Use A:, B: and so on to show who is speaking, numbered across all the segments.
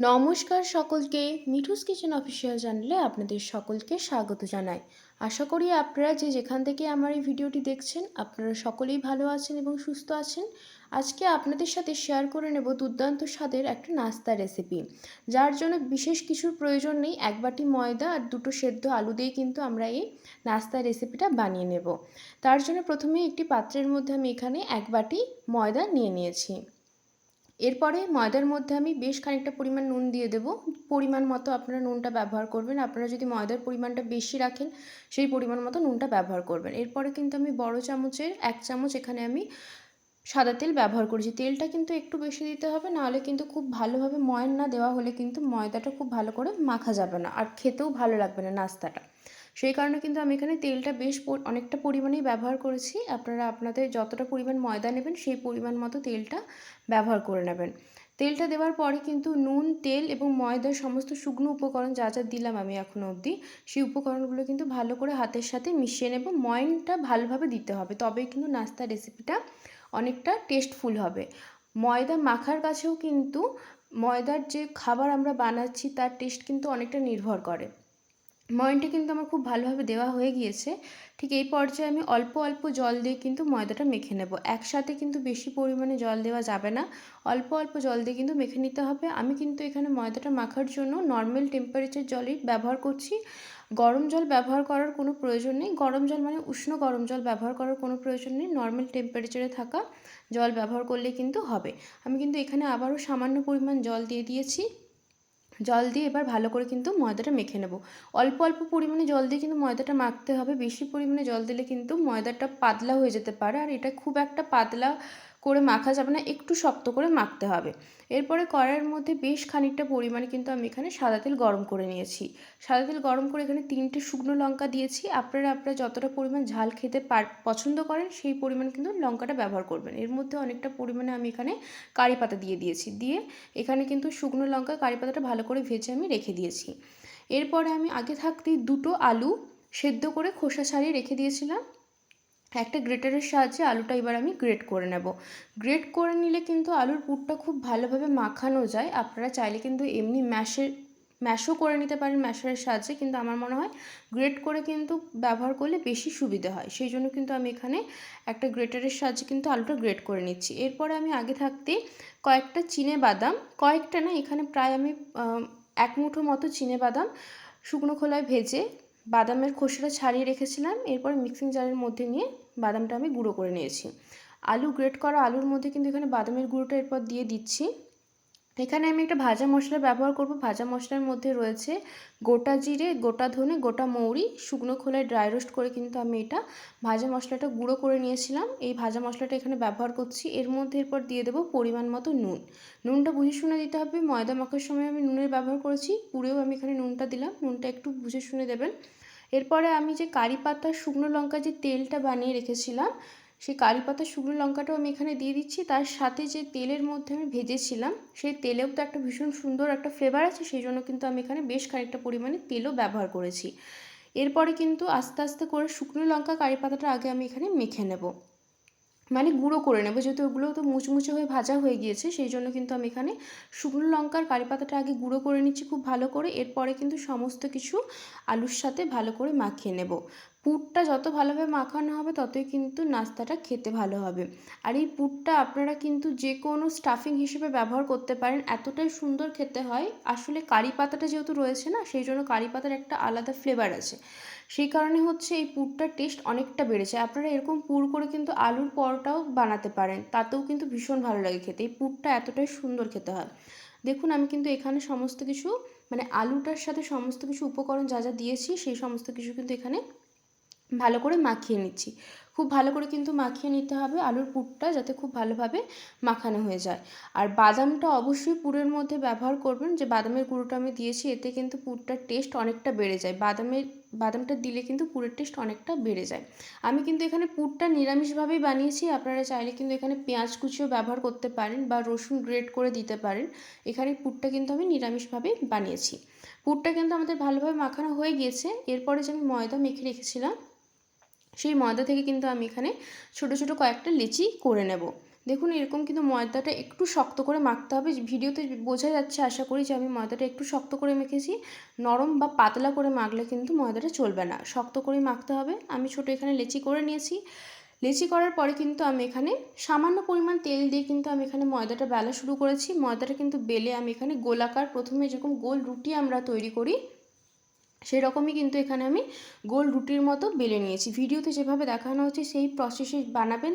A: নমস্কার সকলকে। Mithu's kitchen official চ্যানেলে আপনাদের সকলকে স্বাগত জানাই। আশা করি আপনারা যে যেখান থেকে আমার এই ভিডিওটি দেখছেন আপনারা সকলেই ভালো আছেন এবং সুস্থ আছেন। আজকে আপনাদের সাথে শেয়ার করে নেব দুর্দান্ত স্বাদের একটা নাস্তা রেসিপি, যার জন্য বিশেষ কিছুর প্রয়োজন নেই। এক বাটি ময়দা আর দুটো সেদ্ধ আলু দিয়ে কিন্তু আমরা এই নাস্তা রেসিপিটা বানিয়ে নেব। তার জন্য প্রথমে একটি পাত্রের মধ্যে আমি এখানে এক বাটি ময়দা নিয়ে নিয়েছি। এরপরে ময়দার মধ্যে আমি বেশ খানিকটা পরিমাণ নুন দিয়ে দেব। পরিমাণ মতো আপনারা নুনটা ব্যবহার করবেন। আপনারা যদি ময়দার পরিমাণটা বেশি রাখেন সেই পরিমাণ মতো নুনটা ব্যবহার করবেন। এরপরে কিন্তু আমি বড় চামচের 1 চামচ এখানে আমি সাদা তেল ব্যবহার করেছি। তেলটা কিন্তু একটু বেশি দিতে হবে, নাহলে কিন্তু খুব ভালোভাবে ময়ান না দেওয়া হলে কিন্তু ময়দাটা খুব ভালো করে মাখা যাবে না, আর খেতেও ভালো লাগবে না নাস্তাটা। সেই কারণে কিন্তু আমি এখানে তেলটা বেশ অনেকটা পরিমাণেই ব্যবহার করেছি। আপনারা আপনাদের যতটা পরিমাণ ময়দা নেবেন সেই পরিমাণ মতো তেলটা ব্যবহার করে নেবেন। তেলটা দেওয়ার পরে কিন্তু নুন, তেল এবং ময়দার সমস্ত শুকনো উপকরণ যা যা দিলাম আমি এখনও অবধি, সেই উপকরণগুলো কিন্তু ভালো করে হাতের সাথে মিশিয়ে নেব। ময়ানটা ভালোভাবে দিতে হবে, তবেই কিন্তু নাস্তা রেসিপিটা অনেকটা টেস্টফুল হবে। ময়দা মাখার কাছেও কিন্তু ময়দার যে খাবার আমরা বানাচ্ছি তার টেস্ট কিন্তু অনেকটা নির্ভর করে। ময়ানটা কিন্তু আমার খুব ভালোভাবে দেওয়া হয়ে গিয়েছে। ঠিক এই পর্যায়ে আমি অল্প অল্প জল দিয়ে কিন্তু ময়দাটা মেখে নেব। একসাথে কিন্তু বেশি পরিমাণে জল দেওয়া যাবে না, অল্প অল্প জল দিয়ে কিন্তু মেখে নিতে হবে। আমি কিন্তু এখানে ময়দাটা মাখার জন্য নর্মাল টেম্পারেচার জলই ব্যবহার করছি। গরম জল ব্যবহার করার কোনো প্রয়োজন নেই। গরম জল মানে উষ্ণ গরম জল ব্যবহার করার কোনো প্রয়োজন নেই। নর্মাল টেম্পারেচারে থাকা জল ব্যবহার করলে কিন্তু হবে। আমি কিন্তু এখানে আবারও সামান্য পরিমাণ জল দিয়ে দিয়েছি। জল দিয়ে এবার ভালো করে কিন্তু ময়দাটা মেখে নেব। অল্প অল্প পরিমাণে জল দিয়ে কিন্তু ময়দাটা মাখতে হবে। বেশি পরিমাণে জল দিলে কিন্তু ময়দাটা পাতলা হয়ে যেতে পারে, আর এটা খুব একটা পাতলা করে মাখা যাবে না, একটু শক্ত করে মাখতে হবে। এরপরে কড়াইয়ের মধ্যে বেশ খানিকটা পরিমাণে কিন্তু আমি এখানে সাদা তেল গরম করে নিয়েছি। সাদা তেল গরম করে এখানে 3টে শুকনো লঙ্কা দিয়েছি। আপনারা যতটা পরিমাণ ঝাল খেতে পছন্দ করেন সেই পরিমাণ কিন্তু লঙ্কাটা ব্যবহার করবেন। এর মধ্যে অনেকটা পরিমাণে আমি এখানে কারি পাতা দিয়ে দিয়েছি। দিয়ে এখানে কিন্তু শুকনো লঙ্কা কারি পাতাটা ভালো করে ভেজে আমি রেখে দিয়েছি। এরপরে আমি আগে থাকতেই দুটো আলু সেদ্ধ করে খোসা ছাড়িয়ে রেখে দিয়েছিলাম। একটা গ্রেটারের সাহায্যে আলুটা এবার আমি গ্রেট করে নেব। গ্রেট করে নিলে কিন্তু আলুর পুরটা খুব ভালোভাবে মাখানো যায়। আপনারা চাইলে কিন্তু এমনি ম্যাশও করে নিতে পারেন ম্যাশারের সাহায্যে, কিন্তু আমার মনে হয় গ্রেট করে কিন্তু ব্যবহার করলে বেশি সুবিধা হয়। সেই জন্য কিন্তু আমি এখানে একটা গ্রেটারের সাহায্যে কিন্তু আলুটা গ্রেট করে নিচ্ছি। এরপরে আমি আগে থাকতে কয়েকটা বাদাম, কয়েকটা না, এখানে প্রায় আমি 1 মুঠো মতো বাদাম শুকনো খোলায় ভেজে বাদামের খোসাটা ছাড়িয়ে রেখেছিলাম। এরপর মিক্সিং জারের মধ্যে নিয়ে বাদামটা আমি গুঁড়ো করে নিয়েছি। আলু গ্রেট করা আলুর মধ্যে কিন্তু এখানে বাদামের গুঁড়োটা এরপর দিয়ে দিচ্ছি। এখানে আমি একটা ভাজা মশলা ব্যবহার করব। ভাজা মশলার মধ্যে রয়েছে গোটা জিরে, গোটা ধনে, গোটা মৌরি, শুকনো খোলায় ড্রাই রোস্ট করে কিন্তু আমি এটা ভাজা মশলাটা গুঁড়ো করে নিয়েছিলাম। এই ভাজা মশলাটা এখানে ব্যবহার করছি। এর মধ্যে এরপর দিয়ে দেবো পরিমাণ মতো নুন। নুনটা বুঝে শুনে দিতে হবে। ময়দা মাখার সময় আমি নুনের ব্যবহার করেছি, পুরেও আমি এখানে নুনটা দিলাম। নুনটা একটু বুঝে শুনে দেবেন। এরপরে আমি যে কারি পাতা শুকনো লঙ্কা যে তেলটা বানিয়ে রেখেছিলাম, সেই কারি পাতা শুকনো লঙ্কাটাও আমি এখানে দিয়ে দিচ্ছি। তার সাথে যে তেলের মধ্যে আমি ভেজেছিলাম সেই তেলেও তো একটা ভীষণ সুন্দর একটা ফ্লেভার আছে, সেই জন্য কিন্তু আমি এখানে বেশ খানিকটা পরিমাণে তেলও ব্যবহার করেছি। এরপরে কিন্তু আস্তে আস্তে করে শুকনো লঙ্কা কারি পাতাটা আগে আমি এখানে মেখে নেব, মানে গুঁড়ো করে নেব। যেহেতু ওগুলো তো মুচমুচে হয়ে ভাজা হয়ে গিয়েছে, সেই জন্য কিন্তু আমি এখানে শুকনো লঙ্কার কারি পাতাটা আগে গুঁড়ো করে নিচ্ছি খুব ভালো করে। এরপরে কিন্তু সমস্ত কিছু আলুর সাথে ভালো করে মাখিয়ে নেব। পুরটা যত ভালোভাবে মাখানো হবে ততই কিন্তু নাস্তাটা খেতে ভালো হবে। আর এই পুরটা আপনারা কিন্তু যে কোনো স্টাফিং হিসেবে ব্যবহার করতে পারেন, এতটাই সুন্দর খেতে হয়। আসলে কারি পাতাটা যেহেতু রয়েছে না, সেই জন্য কারি পাতার একটা আলাদা ফ্লেভার আছে। সেই কারণে হচ্ছে এই পুরটার টেস্ট অনেকটা বেড়েছে। আপনারা এরকম পুর করে কিন্তু আলুর পরোটাও বানাতে পারেন, তাতেও কিন্তু ভীষণ ভালো লাগে খেতে। এই পুরটা এতটাই সুন্দর খেতে হয়। দেখুন আমি কিন্তু এখানে সমস্ত কিছু, মানে আলুটার সাথে সমস্ত কিছু উপকরণ যা যা দিয়েছি সেই সমস্ত কিছু কিন্তু এখানে ভালো করে মাখিয়ে নিচ্ছি। খুব ভালো করে কিন্তু মাখিয়ে নিতে হবে আলুর পুরটা, যাতে খুব ভালোভাবে মাখানো হয়ে যায়। আর বাদামটা অবশ্যই পুরের মধ্যে ব্যবহার করবেন। যে বাদামের গুঁড়োটা আমি দিয়েছি এতে কিন্তু পুরটার টেস্ট অনেকটা বেড়ে যায়। বাদামটা দিলে কিন্তু পুরের টেস্ট অনেকটা বেড়ে যায়। আমি কিন্তু এখানে পুরটা নিরামিষভাবেই বানিয়েছি। আপনারা চাইলে কিন্তু এখানে পেঁয়াজ কুচিও ব্যবহার করতে পারেন বা রসুন গ্রেট করে দিতে পারেন। এখানে পুরটা কিন্তু আমি নিরামিষভাবেই বানিয়েছি। পুরটা কিন্তু আমাদের ভালোভাবে মাখানো হয়ে গিয়েছে। এরপরে যে আমি ময়দা মেখে রেখেছিলাম সেই ময়দা থেকে কিন্তু আমি এখানে ছোটো ছোটো কয়েকটা লিচি করে নেব। দেখুন এরকম কিন্তু ময়দাটা একটু শক্ত করে মাখতে হবে। ভিডিওতে বোঝা যাচ্ছে আশা করি যে আমি ময়দাটা একটু শক্ত করে মেখেছি। নরম বা পাতলা করে মাখলে কিন্তু ময়দাটা চলবে না, শক্ত করেই মাখতে হবে। আমি ছোটো এখানে লেচি করে নিয়েছি। লেচি করার পরে কিন্তু আমি এখানে সামান্য পরিমাণ তেল দিয়ে কিন্তু আমি এখানে ময়দাটা বেলা শুরু করেছি। ময়দাটা কিন্তু বেলে আমি এখানে গোলাকার, প্রথমে যেরকম গোল রুটি আমরা তৈরি করি সেরকমই কিন্তু এখানে আমি গোল রুটির মতো বেলে নিয়েছি। ভিডিওতে যেভাবে দেখানো হচ্ছে সেই প্রসেসে বানাবেন,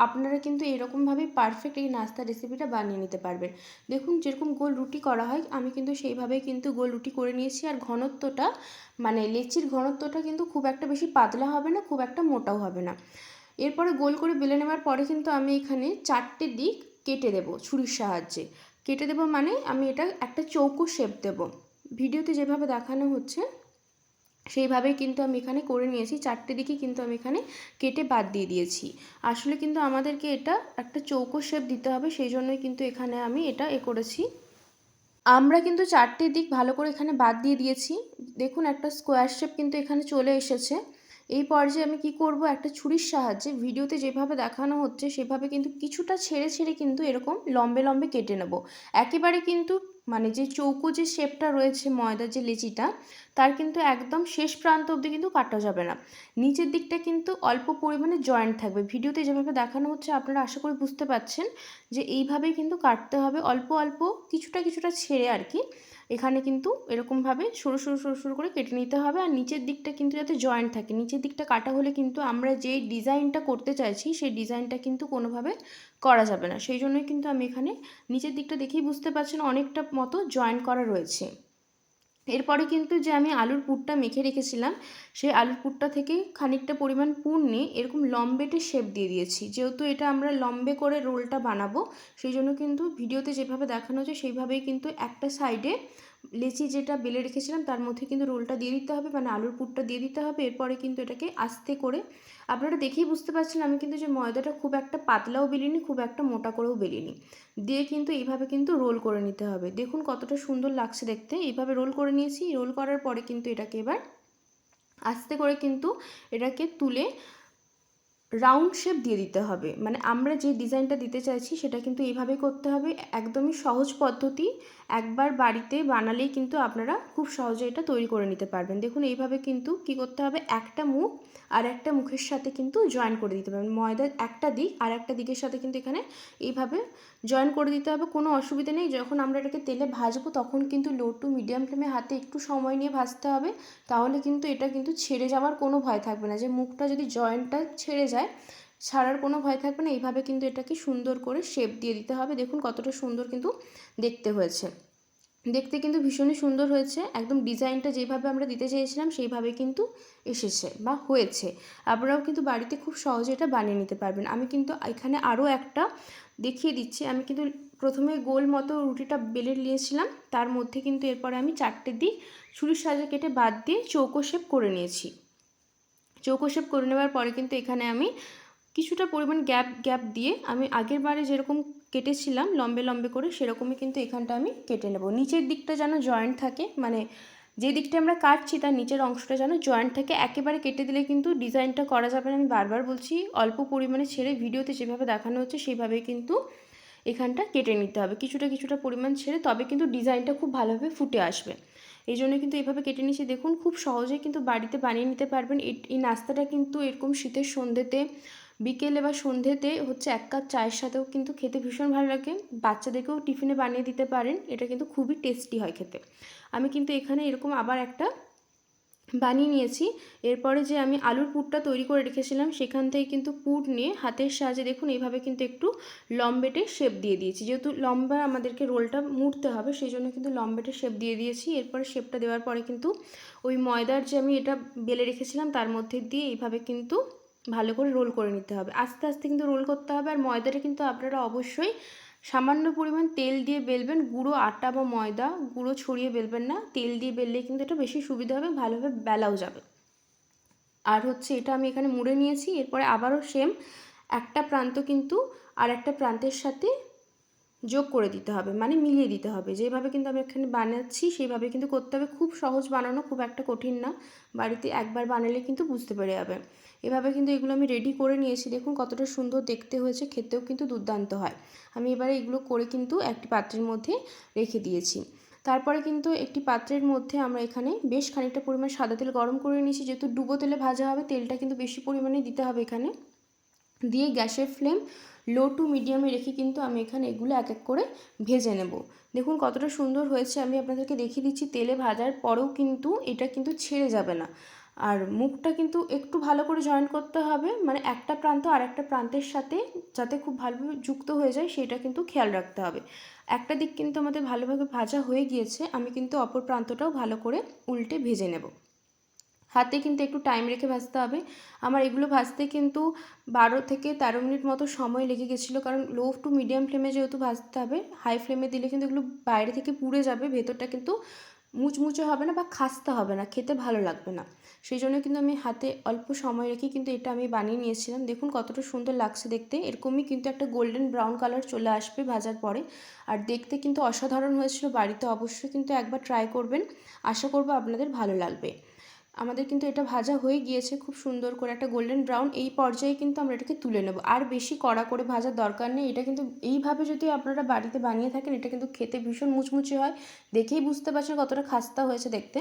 A: আপনারা কিন্তু এরকমভাবেই পারফেক্ট এই নাস্তা রেসিপিটা বানিয়ে নিতে পারবেন। দেখুন যেরকম গোল রুটি করা হয় আমি কিন্তু সেইভাবেই কিন্তু গোল রুটি করে নিয়েছি। আর ঘনত্বটা মানে লেচির ঘনত্বটা কিন্তু খুব একটা বেশি পাতলা হবে না, খুব একটা মোটাও হবে না। এরপরে গোল করে বেলে নেওয়ার পরে কিন্তু আমি এখানে 4টে দিক কেটে দেব ছুরির সাহায্যে। কেটে দেব মানে আমি এটা একটা চৌকো শেপ দেব। ভিডিওতে যেভাবে দেখানো হচ্ছে সেইভাবেই কিন্তু আমি এখানে করে নিয়েছি। 4টে দিকই কিন্তু আমি এখানে কেটে বাদ দিয়ে দিয়েছি। আসলে কিন্তু আমাদেরকে এটা একটা চৌকো শেপ দিতে হবে, সেই জন্যই কিন্তু এখানে আমি এটা করেছি। আমরা কিন্তু 4টে দিক ভালো করে এখানে বাদ দিয়ে দিয়েছি। দেখুন একটা স্কোয়ার শেপ কিন্তু এখানে চলে এসেছে। এই পর্যায়ে আমি কি করব, একটা ছুরির সাহায্যে ভিডিওতে যেভাবে দেখানো হচ্ছে সেভাবে কিন্তু কিছুটা ছেড়ে ছেড়ে কিন্তু এরকম লম্বে লম্বে কেটে নেব। একেবারে কিন্তু মানে যে চৌকো যে শেপটা রয়েছে ময়দার যে লেচিটা, তার কিন্তু একদম শেষ প্রান্ত অবধি কিন্তু কাটা যাবে না। নিচের দিকটা কিন্তু অল্প পরিমাণে জয়েন্ট থাকবে। ভিডিওতে যেভাবে দেখানো হচ্ছে আপনারা আশা করি বুঝতে পারছেন যে এইভাবেই কিন্তু কাটতে হবে, অল্প অল্প কিছুটা কিছুটা ছেড়ে আর কি। এখানে কিন্তু এরকমভাবে সরু সরু সরু সরু করে কেটে নিতে হবে। আর নিচের দিকটা কিন্তু যাতে জয়েন্ট থাকে, নিচের দিকটা কাটা হলে কিন্তু আমরা যেই ডিজাইনটা করতে চাইছি সেই ডিজাইনটা কিন্তু কোনোভাবে করা যাবে না। সেই জন্যই কিন্তু আমি এখানে নিচের দিকটা দেখেই বুঝতে পারছেন অনেকটা মতো জয়েন্ট করা রয়েছে। এরপরে কিন্তু যে আমি আলুর পুরটা মেখে রেখেছিলাম সেই আলুর পুরটা থেকে খানিকটা পরিমাণ পুর নিয়ে এরকম লম্বেটে শেপ দিয়ে দিয়েছি। যেহেতু এটা আমরা লম্বে করে রোলটা বানাবো সেই জন্য কিন্তু ভিডিওতে যেভাবে দেখানো হচ্ছে সেইভাবেই কিন্তু একটা সাইডে লেচি যেটা বেলে রেখেছিলাম তার মধ্যে কিন্তু রোলটা দিয়ে দিতে হবে, মানে আলুর পুরটা দিয়ে দিতে হবে। এরপরে কিন্তু এটাকে আস্তে করে, আপনারা দেখেই বুঝতে পারছেন আমি কিন্তু যে ময়দাটা খুব একটা পাতলাও বেলিনি, খুব একটা মোটা করেও বেলিনি, দিয়ে কিন্তু এইভাবে কিন্তু রোল করে নিতে হবে। দেখুন কতটা সুন্দর লাগছে দেখতে। এইভাবে রোল করে নিয়েছি। রোল করার পরে কিন্তু এটাকে এবার আস্তে করে কিন্তু এটাকে তুলে রাউন্ড শেপ দিয়ে দিতে হবে। মানে আমরা যে ডিজাইনটা দিতে চাইছি সেটা কিন্তু এইভাবেই করতে হবে। একদমই সহজ পদ্ধতি, একবার বাড়িতে বানালেই কিন্তু আপনারা খুব সহজে এটা তৈরি করে নিতে পারবেন। দেখুন এইভাবে কিন্তু কি করতে হবে, একটা মুখ আর একটা মুখের সাথে কিন্তু জয়েন করে দিতে পারবেন। ময়দার একটা দিক আর একটা দিকের সাথে কিন্তু এখানে এইভাবে জয়েন করে দিতে হবে, কোনো অসুবিধা নেই। যখন আমরা এটাকে তেলে ভাজবো তখন কিন্তু লো টু মিডিয়াম ফ্লেমে হাতে একটু সময় নিয়ে ভাজতে হবে, তাহলে কিন্তু এটা কিন্তু ছেড়ে যাওয়ার কোনো ভয় থাকবে না। যে মুখটা যদি জয়েন্টটা ছেড়ে যায়, ছাড়ার কোনো ভয় থাকবে না। এইভাবে কিন্তু এটাকে সুন্দর করে শেপ দিয়ে দিতে হবে। দেখুন কতটা সুন্দর কিন্তু দেখতে হয়েছে। দেখতে কিন্তু ভীষণই সুন্দর হয়েছে, একদম ডিজাইনটা যেভাবে আমরা দিতে চেয়েছিলাম সেইভাবে কিন্তু এসেছে বা হয়েছে। আপনারাও কিন্তু বাড়িতে খুব সহজে এটা বানিয়ে নিতে পারবেন। আমি কিন্তু এখানে আরও একটা দেখিয়ে দিচ্ছি। আমি কিন্তু প্রথমে গোল মতো রুটিটা বেলে নিয়েছিলাম, তার মধ্যে কিন্তু এরপরে আমি 4টে দিক ছুরির সাহায্যে কেটে বাদ দিয়ে চৌকো শেপ করে নিয়েছি। চৌকো শেপ করে নেওয়ার পরে কিন্তু এখানে আমি কিছুটা পরিমাণ গ্যাপ দিয়ে আমি আগের বারে যেরকম কেটেছিলাম লম্বে লম্বে করে সেরকমই কিন্তু এখানটা আমি কেটে নেব। নিচের দিকটা যেন জয়েন্ট থাকে, মানে যে দিকটা আমরা কাটছি তার নিচের অংশটা যেন জয়েন্ট থাকে। একেবারে কেটে দিলে কিন্তু ডিজাইনটা করা যাবে না। আমি বারবার বলছি অল্প পরিমাণে ছেড়ে ভিডিওতে যেভাবে দেখানো হচ্ছে সেইভাবেই কিন্তু এখানটা কেটে নিতে হবে। কিছুটা কিছুটা পরিমাণ ছেড়ে, তবে কিন্তু ডিজাইনটা খুব ভালোভাবে ফুটে আসবে। এই জন্য কিন্তু এইভাবে কেটে নিয়েছি। দেখুন খুব সহজেই কিন্তু বাড়িতে বানিয়ে নিতে পারবেন। এই নাস্তাটা কিন্তু এরকম শীতের সন্ধ্যেতে, বিকেলে বা সন্ধ্যেতে হচ্ছে 1 কাপ চায়ের সাথেও কিন্তু খেতে ভীষণ ভালো লাগে। বাচ্চাদেরকেও টিফিনে বানিয়ে দিতে পারেন, এটা কিন্তু খুবই টেস্টি হয় খেতে। আমি কিন্তু এখানে এরকম আবার একটা বানিয়ে নিয়েছি। এরপরে যে আমি আলুর পুরটা তৈরি করে রেখেছিলাম সেখান থেকে কিন্তু পুর নিয়ে হাতের সাহায্যে দেখুন এইভাবে কিন্তু একটু লম্বেটে শেপ দিয়ে দিয়েছি। যেহেতু লম্বা আমাদেরকে রোলটা মুড়তে হবে সেই জন্য কিন্তু লম্বেটে শেপ দিয়ে দিয়েছি। এরপরে শেপটা দেওয়ার পরে কিন্তু ওই ময়দার যে আমি এটা বেলে রেখেছিলাম তার মধ্যে দিয়ে এইভাবে কিন্তু ভালো করে রোল করে নিতে হবে। আস্তে আস্তে কিন্তু রোল করতে হবে। আর ময়দাটা কিন্তু আপনারা অবশ্যই সামান্য পরিমাণ তেল দিয়ে বেলবেন। গুঁড়ো আটা বা ময়দা গুঁড়ো ছড়িয়ে বেলবেন না, তেল দিয়ে বেললে কিন্তু এটা বেশি সুবিধা হবে, ভালোভাবে বেলাও যাবে। আর হচ্ছে এটা আমি এখানে মুড়ে নিয়েছি। এরপরে আবারও সেম একটা প্রান্ত কিন্তু আর একটা প্রান্তের সাথে যোগ করে দিতে হবে, মানে মিলিয়ে দিতে হবে। যেভাবে কিন্তু আমি এখানে বানাচ্ছি সেইভাবে কিন্তু করতে হবে। খুব সহজ বানানো, খুব একটা কঠিন না, বাড়িতে একবার বানালে কিন্তু বুঝতে পেরে যাবে। এভাবে কিন্তু এগুলো আমি রেডি করে নিয়েছি। দেখুন কতটা সুন্দর দেখতে হয়েছে, খেতেও কিন্তু দুর্দান্ত হয়। আমি এবারে এগুলো করে কিন্তু একটি পাত্রের মধ্যে রেখে দিয়েছি। তারপরে কিন্তু একটি পাত্রের মধ্যে আমরা এখানে বেশ খানিকটা পরিমাণ সাদা তেল গরম করে নিয়েছি। যেহেতু ডুবো তেলে ভাজা হবে, তেলটা কিন্তু বেশি পরিমাণে দিতে হবে এখানে। দিয়ে গ্যাসের ফ্লেম লো টু মিডিয়ামে রেখে কিন্তু আমি এখানে এগুলো এক এক করে ভেজে নেব। দেখুন কতটা সুন্দর হয়েছে, আমি আপনাদেরকে দেখিয়ে দিচ্ছি। তেলে ভাজার পরেও কিন্তু এটা কিন্তু ছেড়ে যাবে না। আর মুখটা কিন্তু একটু ভালো করে জয়েন করতে হবে, মানে একটা প্রান্ত আর একটা প্রান্তের সাথে যাতে খুব ভালোভাবে যুক্ত হয়ে যায় সেটা কিন্তু খেয়াল রাখতে হবে। একটা দিক কিন্তু আমাদের ভালোভাবে ভাজা হয়ে গিয়েছে, আমি কিন্তু অপর প্রান্তটাও ভালো করে উল্টে ভেজে নেব। হাতে কিন্তু একটু টাইম রেখে ভাজতে হবে। আমার এগুলো ভাজতে কিন্তু 12 থেকে 13 মিনিট মতো সময় লেগে গেছিলো, কারণ লো টু মিডিয়াম ফ্লেমে যেহেতু ভাজতে হবে। হাই ফ্লেমে দিলে কিন্তু এগুলো বাইরে থেকে পুড়ে যাবে, ভেতরটা কিন্তু মুচমুচে হবে না বা খাস্তা হবে না, খেতে ভালো লাগবে না। সেই জন্য কিন্তু আমি হাতে অল্প সময় রেখে কিন্তু এটা আমি বানিয়ে নিয়েছিলাম। দেখুন কতটা সুন্দর লাগছে দেখতে। এরকমই কিন্তু একটা গোল্ডেন ব্রাউন কালার চলে আসবে ভাজার পরে। আর দেখতে কিন্তু অসাধারণ হয়েছিল। বাড়িতে অবশ্যই কিন্তু একবার ট্রাই করবেন, আশা করব আপনাদের ভালো লাগবে। আমাদের কিন্তু এটা ভাজা হয়ে গিয়েছে খুব সুন্দর করে একটা গোল্ডেন ব্রাউন। এই পর্যায়ে কিন্তু আমরা এটাকে তুলে নেব। আর বেশি কড়া করে ভাজার দরকার নেই। এটা কিন্তু এইভাবে যদি আপনারা বাড়িতে বানিয়ে থাকেন, এটা কিন্তু খেতে ভীষণ মুচমুচে হয়। দেখেই বুঝতে পারছেন কতটা খাস্তা হয়েছে দেখতে।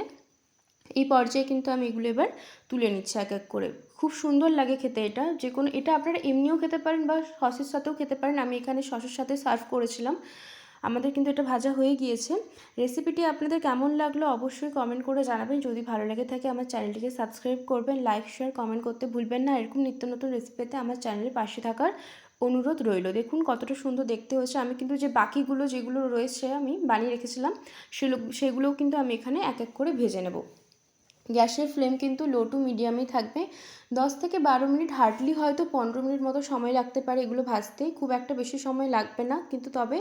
A: এই পর্যায়ে কিন্তু আমি এগুলো এবার তুলে নিচ্ছি এক এক করে। খুব সুন্দর লাগে খেতে এটা। যে কোনো, এটা আপনারা এমনিও খেতে পারেন বা সসের সাথেও খেতে পারেন। আমি এখানে সসের সাথে সার্ভ করেছিলাম। আমাদের কিন্তু এটা ভাজা হয়ে গিয়েছে। রেসিপিটি আপনাদের কেমন লাগলো অবশ্যই কমেন্ট করে জানাবেন। যদি ভালো লেগে থাকে আমার চ্যানেলটিকে সাবস্ক্রাইব করবেন, লাইক শেয়ার কমেন্ট করতে ভুলবেন না। এরকম নিত্য নতুন রেসিপিতে আমার চ্যানেলের পাশে থাকার অনুরোধ রইল। দেখুন কতটা সুন্দর দেখতে হয়েছে। আমি কিন্তু যে বাকিগুলো যেগুলো রয়েছে আমি বানিয়ে রেখেছিলাম সেগুলোও কিন্তু আমি এখানে এক এক করে ভেজে নেব। গ্যাসের ফ্লেম কিন্তু লো টু মিডিয়ামেই থাকবে। 10 থেকে 12 মিনিট, হার্ডলি হয়তো 15 মিনিট মতো সময় লাগতে পারে এগুলো ভাজতে। খুব একটা বেশি সময় লাগবে না, কিন্তু তবে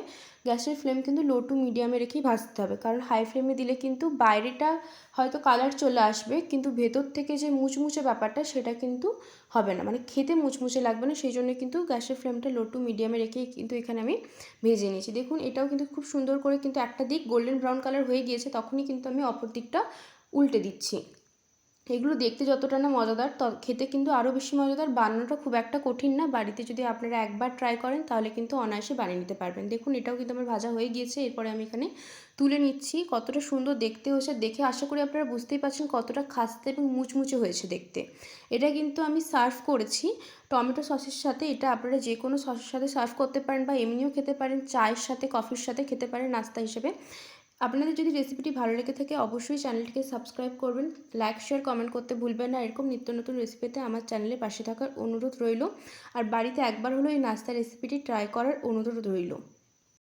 A: গ্যাসের ফ্লেম কিন্তু লো টু মিডিয়ামে রেখেই ভাজতে হবে। কারণ হাই ফ্লেমে দিলে কিন্তু বাইরেটা হয়তো কালার চলে আসবে, কিন্তু ভেতর থেকে যে মুচমুচে ব্যাপারটা সেটা কিন্তু হবে না, মানে খেতে মুচমুচে লাগবে না। সেই জন্য কিন্তু গ্যাসের ফ্লেমটা লো টু মিডিয়ামে রেখেই কিন্তু এখানে আমি ভেজে নিয়েছি। দেখুন এটাও কিন্তু খুব সুন্দর করে কিন্তু একটা দিক গোল্ডেন ব্রাউন কালার হয়ে গিয়েছে, তখনই কিন্তু আমি অপর দিকটা উল্টে দিচ্ছি। এগুলো দেখতে যতটা না মজাদার, খেতে কিন্তু আরও বেশি মজাদার। বানানোটা খুব একটা কঠিন না। বাড়িতে যদি আপনারা একবার ট্রাই করেন তাহলে কিন্তু অনায়াসে বানিয়ে নিতে পারবেন। দেখুন এটাও কিন্তু আমার ভাজা হয়ে গিয়েছে। এরপরে আমি এখানে তুলে নিচ্ছি। কতটা সুন্দর দেখতে হয়েছে দেখে আশা করি আপনারা বুঝতেই পারছেন কতটা খাস্তে এবং মুচমুচে হয়েছে দেখতে। এটা কিন্তু আমি সার্ভ করেছি টমেটো সসের সাথে। এটা আপনারা যে কোনো সসের সাথে সার্ভ করতে পারেন বা এমনিও খেতে পারেন, চায়ের সাথে কফির সাথে খেতে পারেন নাস্তা হিসেবে। আপনাদের যদি রেসিপিটি ভালো লেগে থাকে অবশ্যই চ্যানেলটিকে সাবস্ক্রাইব করবেন, লাইক শেয়ার কমেন্ট করতে ভুলবেন না। এরকম নিত্য নতুন রেসিপিতে আমার চ্যানেলের পাশে থাকার অনুরোধ রইল। আর বাড়িতে একবার হলেও এই নাস্তা রেসিপিটি ট্রাই করার অনুরোধ রইল।